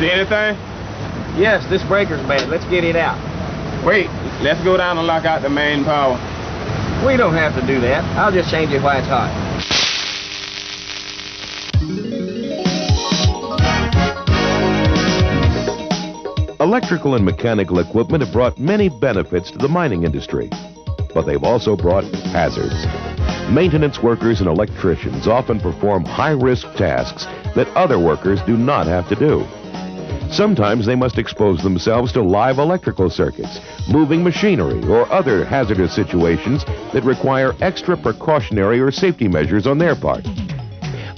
See anything? Yes, this breaker's bad. Let's get it out. Wait, let's go down and lock out the main power. We don't have to do that. I'll just change it while it's hot. Electrical and mechanical equipment have brought many benefits to the mining industry, but they've also brought hazards. Maintenance workers and electricians often perform high-risk tasks that other workers do not have to do. Sometimes they must expose themselves to live electrical circuits, moving machinery, or other hazardous situations that require extra precautionary or safety measures on their part.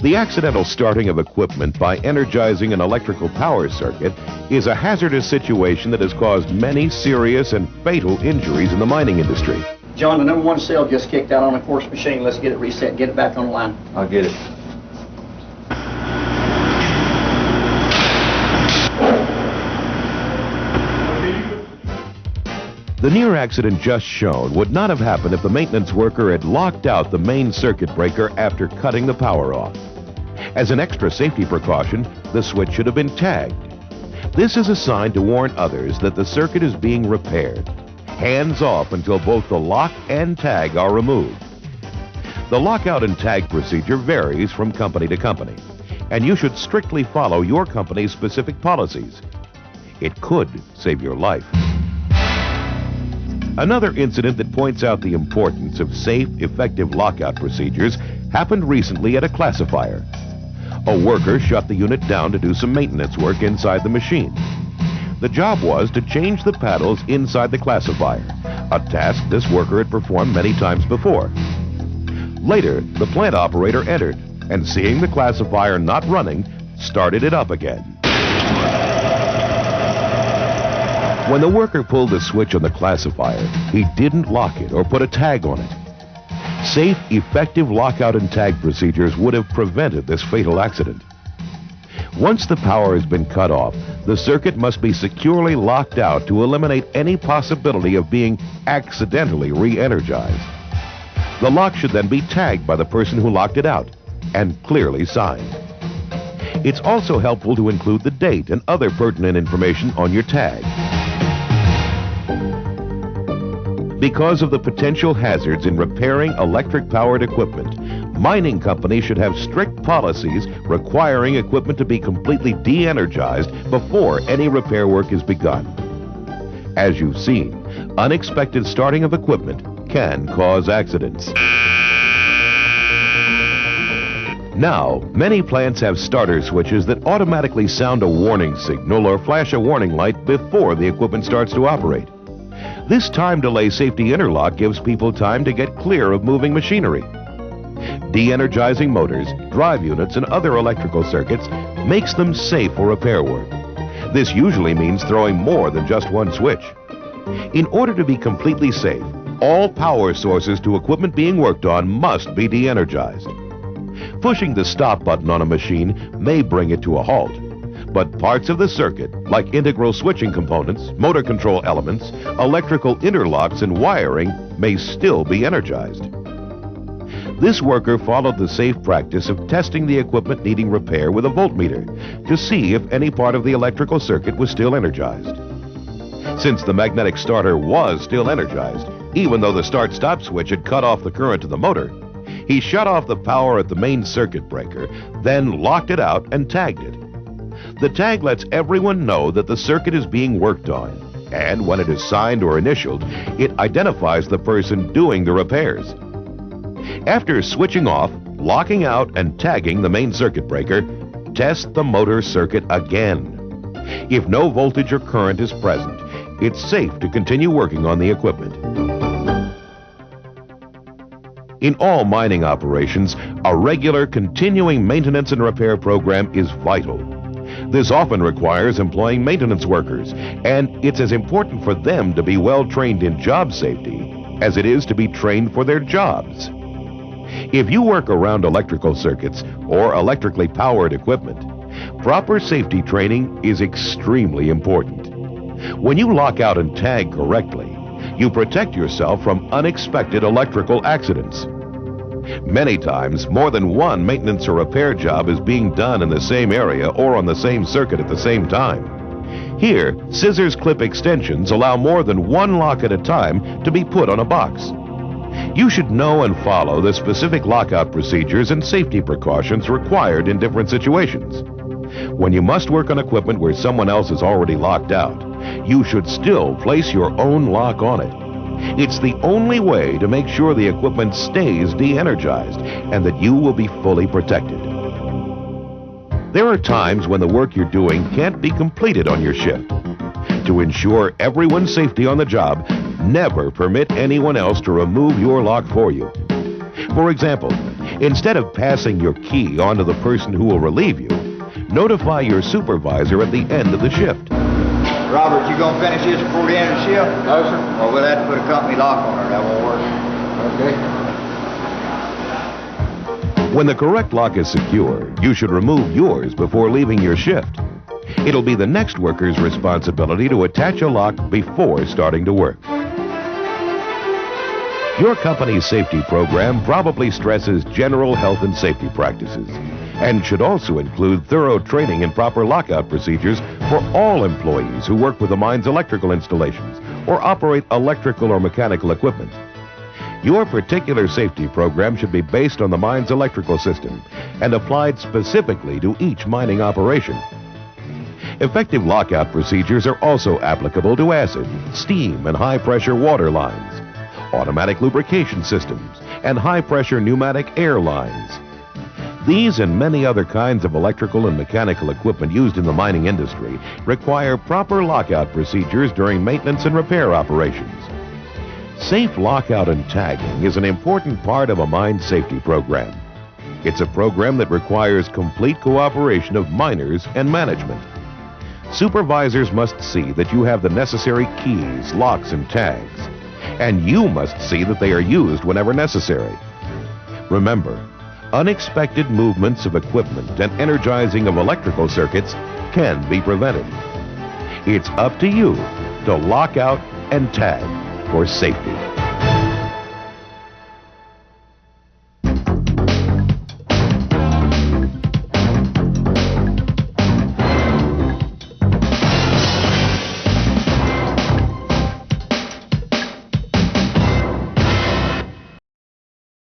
The accidental starting of equipment by energizing an electrical power circuit is a hazardous situation that has caused many serious and fatal injuries in the mining industry. John, the number 1 cell just kicked out on the course machine. Let's get it reset and get it back on the line. I'll get it. The near accident just shown would not have happened if the maintenance worker had locked out the main circuit breaker after cutting the power off. As an extra safety precaution, the switch should have been tagged. This is a sign to warn others that the circuit is being repaired. Hands off until both the lock and tag are removed. The lockout and tag procedure varies from company to company, and you should strictly follow your company's specific policies. It could save your life. Another incident that points out the importance of safe, effective lockout procedures happened recently at a classifier. A worker shut the unit down to do some maintenance work inside the machine. The job was to change the paddles inside the classifier, a task this worker had performed many times before. Later, the plant operator entered, and seeing the classifier not running, started it up again. When the worker pulled the switch on the classifier, he didn't lock it or put a tag on it. Safe, effective lockout and tag procedures would have prevented this fatal accident. Once the power has been cut off, the circuit must be securely locked out to eliminate any possibility of being accidentally re-energized. The lock should then be tagged by the person who locked it out and clearly signed. It's also helpful to include the date and other pertinent information on your tag. Because of the potential hazards in repairing electric-powered equipment, mining companies should have strict policies requiring equipment to be completely de-energized before any repair work is begun. As you've seen, unexpected starting of equipment can cause accidents. Now, many plants have starter switches that automatically sound a warning signal or flash a warning light before the equipment starts to operate. This time delay safety interlock gives people time to get clear of moving machinery. De-energizing motors, drive units, and other electrical circuits makes them safe for repair work. This usually means throwing more than just one switch. In order to be completely safe, all power sources to equipment being worked on must be de-energized. Pushing the stop button on a machine may bring it to a halt, but parts of the circuit, like integral switching components, motor control elements, electrical interlocks, and wiring, may still be energized. This worker followed the safe practice of testing the equipment needing repair with a voltmeter to see if any part of the electrical circuit was still energized. Since the magnetic starter was still energized, even though the start-stop switch had cut off the current to the motor, he shut off the power at the main circuit breaker, then locked it out and tagged it. The tag lets everyone know that the circuit is being worked on, and when it is signed or initialed, it identifies the person doing the repairs. After switching off, locking out, and tagging the main circuit breaker, test the motor circuit again. If no voltage or current is present, it's safe to continue working on the equipment. In all mining operations, a regular continuing maintenance and repair program is vital. This often requires employing maintenance workers, and it's as important for them to be well trained in job safety as it is to be trained for their jobs. If you work around electrical circuits or electrically powered equipment, proper safety training is extremely important. When you lock out and tag correctly, you protect yourself from unexpected electrical accidents. Many times, more than one maintenance or repair job is being done in the same area or on the same circuit at the same time. Here, scissors clip extensions allow more than one lock at a time to be put on a box. You should know and follow the specific lockout procedures and safety precautions required in different situations. When you must work on equipment where someone else is already locked out, you should still place your own lock on it. It's the only way to make sure the equipment stays de-energized and that you will be fully protected. There are times when the work you're doing can't be completed on your shift. To ensure everyone's safety on the job, never permit anyone else to remove your lock for you. For example, instead of passing your key on to the person who will relieve you, notify your supervisor at the end of the shift. Robert, you gonna finish this before the end of the shift? No, sir. Well, we'll have to put a company lock on her. That won't work. Okay. When the correct lock is secure, you should remove yours before leaving your shift. It'll be the next worker's responsibility to attach a lock before starting to work. Your company's safety program probably stresses general health and safety practices and should also include thorough training in proper lockout procedures for all employees who work with the mine's electrical installations or operate electrical or mechanical equipment. Your particular safety program should be based on the mine's electrical system and applied specifically to each mining operation. Effective lockout procedures are also applicable to acid, steam, and high-pressure water lines, automatic lubrication systems, and high-pressure pneumatic air lines. These and many other kinds of electrical and mechanical equipment used in the mining industry require proper lockout procedures during maintenance and repair operations. Safe lockout and tagging is an important part of a mine safety program. It's a program that requires complete cooperation of miners and management. Supervisors must see that you have the necessary keys, locks, and tags, and you must see that they are used whenever necessary. Remember, unexpected movements of equipment and energizing of electrical circuits can be prevented. It's up to you to lock out and tag for safety.